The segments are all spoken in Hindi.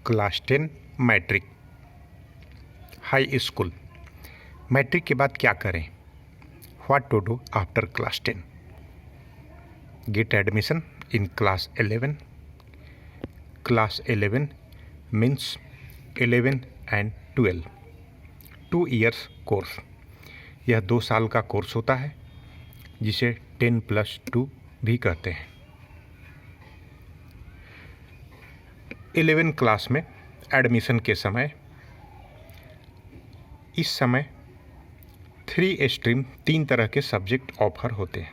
Class 10 matric high school. Matric के बाद क्या करें? What to do after class 10? Get admission in class 11। Class 11 means 11 and 12, 2 years course. यह 2 साल का कोर्स होता है जिसे 10+2 भी कहते हैं। 11 क्लास में एडमिशन के समय इस समय 3 स्ट्रीम 3 तरह के सब्जेक्ट ऑफर होते हैं।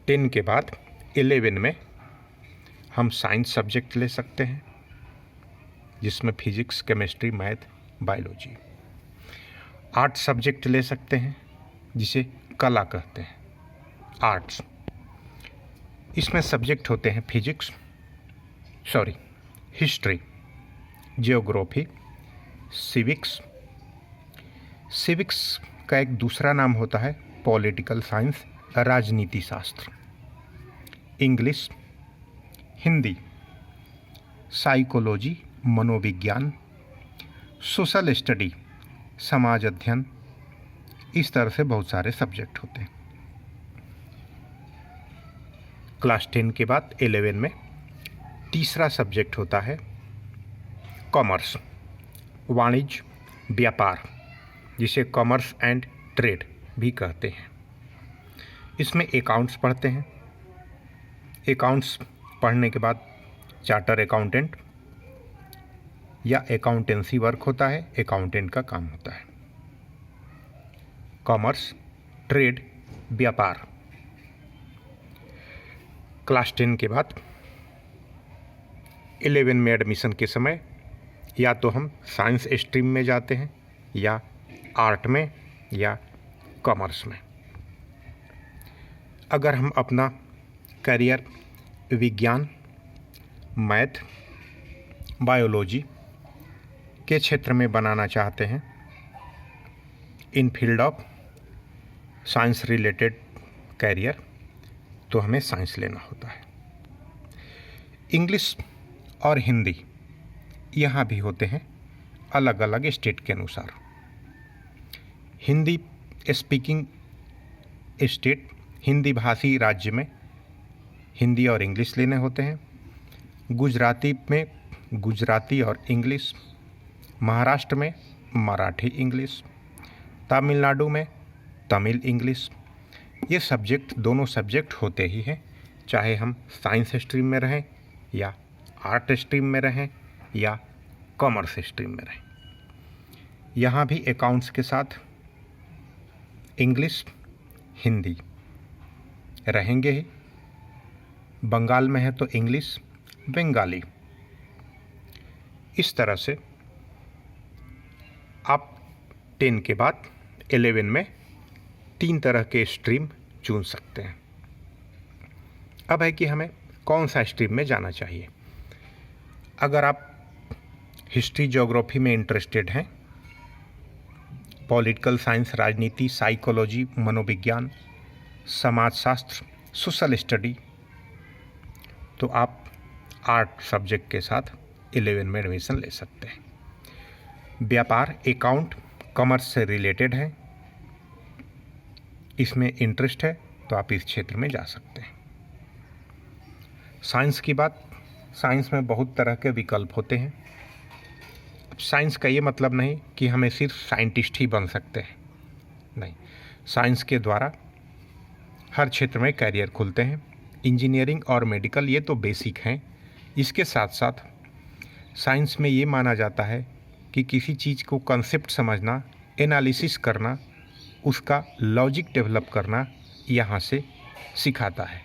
10 के बाद 11 में हम साइंस सब्जेक्ट ले सकते हैं जिसमें physics, chemistry, math, biology. Art subject ले सकते हैं जिसे कला कहते हैं, आर्ट्स। इसमें सब्जेक्ट होते हैं हिस्ट्री, जियोग्राफी, सिविक्स। सिविक्स का एक दूसरा नाम होता है पॉलिटिकल साइंस, राजनीति शास्त्र। इंग्लिश, हिंदी, साइकोलॉजी, मनोविज्ञान, सोशल स्टडी, समाज अध्ययन। इस तरह से बहुत सारे सब्जेक्ट होते हैं। क्लास 10 के बाद 11 में तीसरा सब्जेक्ट होता है कॉमर्स, वाणिज्य, व्यापार, जिसे कॉमर्स एंड ट्रेड भी कहते हैं। इसमें अकाउंट्स पढ़ते हैं। अकाउंट्स पढ़ने के बाद चार्टर अकाउंटेंट या अकाउंटेंसी वर्क होता है, अकाउंटेंट का काम होता है। कॉमर्स, ट्रेड, व्यापार। क्लास 10 के बाद 11 में एडमिशन के समय या तो हम साइंस स्ट्रीम में जाते हैं या आर्ट में या कॉमर्स में। अगर हम अपना करियर विज्ञान, मैथ, बायोलॉजी के क्षेत्र में बनाना चाहते हैं, in field of science related career, तो हमें साइंस लेना होता है। इंग्लिश और हिंदी यहाँ भी होते हैं अलग अलग स्टेट के अनुसार। हिंदी स्पीकिंग स्टेट, हिंदी भाषी राज्य में हिंदी और इंग्लिश लेने होते हैं। गुजराती में गुजराती और इंग्लिश, महाराष्ट्र में मराठी इंग्लिश, तमिलनाडु में तमिल इंग्लिश। ये सब्जेक्ट, दोनों सब्जेक्ट होते ही हैं, चाहे हम साइंस स्ट्रीम में रहें या आर्ट स्ट्रीम में रहें या कॉमर्स स्ट्रीम में रहें। यहाँ भी अकाउंट्स के साथ इंग्लिश, हिंदी रहेंगे ही। बंगाल में है तो इंग्लिश, बंगाली। इस तरह से आप 10 के बाद 11 में 3 तरह के स्ट्रीम चुन सकते हैं। अब है कि हमें कौन सा स्ट्रीम में जाना चाहिए। अगर आप हिस्ट्री, ज्योग्राफी में इंटरेस्टेड हैं, पॉलिटिकल साइंस, राजनीति, साइकोलॉजी, मनोविज्ञान, समाजशास्त्र, सोशल स्टडी, तो आप आर्ट सब्जेक्ट के साथ 11 में एडमिशन ले सकते हैं। व्यापार, अकाउंट, कॉमर्स से रिलेटेड है, इसमें इंटरेस्ट है तो आप इस क्षेत्र में जा सकते हैं। साइंस की बात, साइंस में बहुत तरह के विकल्प होते हैं। अब साइंस का ये मतलब नहीं कि हमें सिर्फ साइंटिस्ट ही बन सकते हैं, नहीं। साइंस के द्वारा हर क्षेत्र में कैरियर खुलते हैं। इंजीनियरिंग और मेडिकल ये तो बेसिक हैं। इसके साथ साथ साइंस में ये माना जाता है कि किसी चीज़ को कंसेप्ट समझना, एनालिसिस करना, उसका लॉजिक डेवलप करना यहाँ से सिखाता है।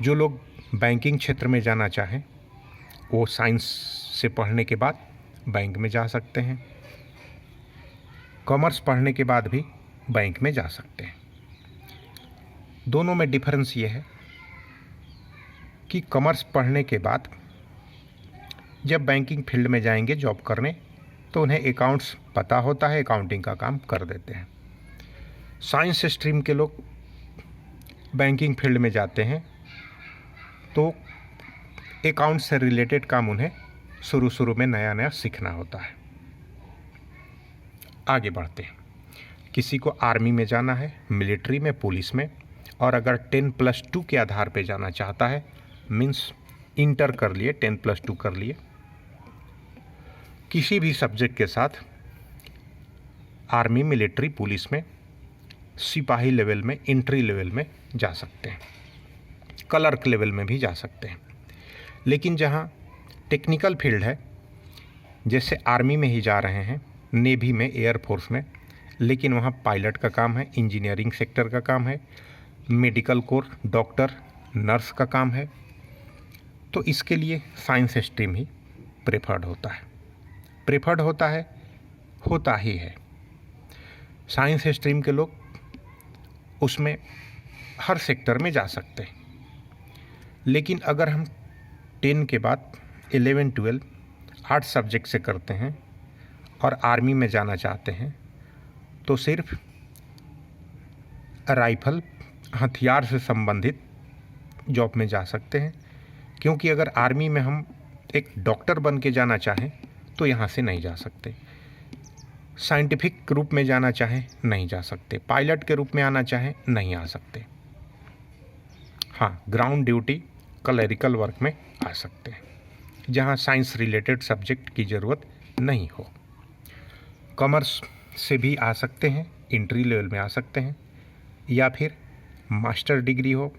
जो लोग बैंकिंग क्षेत्र में जाना चाहें वो साइंस से पढ़ने के बाद बैंक में जा सकते हैं। कॉमर्स पढ़ने के बाद भी बैंक में जा सकते हैं। दोनों में डिफरेंस ये है कि कॉमर्स पढ़ने के बाद जब बैंकिंग फील्ड में जाएंगे जॉब करने, तो उन्हें अकाउंट्स पता होता है, अकाउंटिंग का काम कर देते हैं। साइंस स्ट्रीम के लोग बैंकिंग फील्ड में जाते हैं तो अकाउंट से रिलेटेड काम उन्हें शुरू में नया नया सीखना होता है। आगे बढ़ते हैं। किसी को आर्मी में जाना है, मिलिट्री में, पुलिस में, और अगर 10+2 के आधार पे जाना चाहता है, मीन्स इंटर कर लिए, 10+2 कर लिए, किसी भी सब्जेक्ट के साथ आर्मी, मिलिट्री, पुलिस में, सिपाही लेवल में, एंट्री लेवल में जा सकते हैं, क्लर्क लेवल में भी जा सकते हैं। लेकिन जहाँ टेक्निकल फील्ड है, जैसे आर्मी में ही जा रहे हैं, नेवी में, एयरफोर्स में, लेकिन वहाँ पायलट का काम है, इंजीनियरिंग सेक्टर का काम है, मेडिकल कोर, डॉक्टर, नर्स का काम है, तो इसके लिए साइंस स्ट्रीम ही प्रेफर्ड होता है। प्रेफर्ड होता ही है। साइंस स्ट्रीम के लोग उसमें हर सेक्टर में जा सकते हैं। लेकिन अगर हम 10 के बाद 11-12 आर्ट सब्जेक्ट से करते हैं और आर्मी में जाना चाहते हैं, तो सिर्फ राइफल, हथियार से संबंधित जॉब में जा सकते हैं, क्योंकि अगर आर्मी में हम एक डॉक्टर बन के जाना चाहें तो यहाँ से नहीं जा सकते, साइंटिफिक रूप में जाना चाहें नहीं जा सकते, पायलट के रूप में आना चाहें नहीं आ सकते। हाँ, ग्राउंड ड्यूटी, क्लरिकल वर्क में आ सकते हैं, जहाँ साइंस रिलेटेड सब्जेक्ट की ज़रूरत नहीं हो। कॉमर्स से भी आ सकते हैं, एंट्री लेवल में आ सकते हैं, या फिर मास्टर डिग्री हो,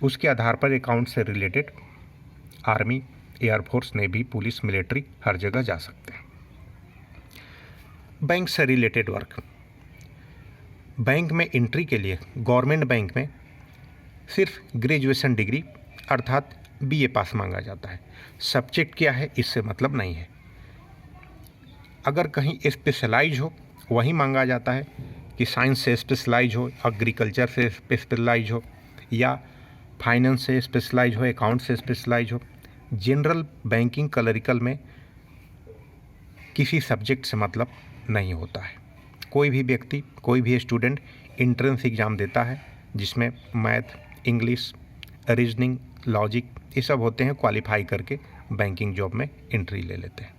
उसके आधार पर अकाउंट से related army, air force, navy, police, military हर जगह जा सकते हैं। बैंक से रिलेटेड वर्क, बैंक में एंट्री के लिए गवर्नमेंट बैंक में सिर्फ ग्रेजुएशन डिग्री अर्थात BA पास मांगा जाता है। सब्जेक्ट क्या है इससे मतलब नहीं है। अगर कहीं स्पेशलाइज हो वही मांगा जाता है कि साइंस से स्पेशलाइज हो, एग्रीकल्चर से स्पेशलाइज हो, या फाइनेंस से स्पेशलाइज हो, अकाउंट से स्पेशलाइज हो। जनरल बैंकिंग, क्लरिकल में किसी सब्जेक्ट से मतलब नहीं होता है। कोई भी व्यक्ति, कोई भी स्टूडेंट एंट्रेंस एग्ज़ाम देता है जिसमें मैथ, इंग्लिश, रीजनिंग, लॉजिक ये सब होते हैं, क्वालिफाई करके बैंकिंग जॉब में एंट्री ले लेते हैं।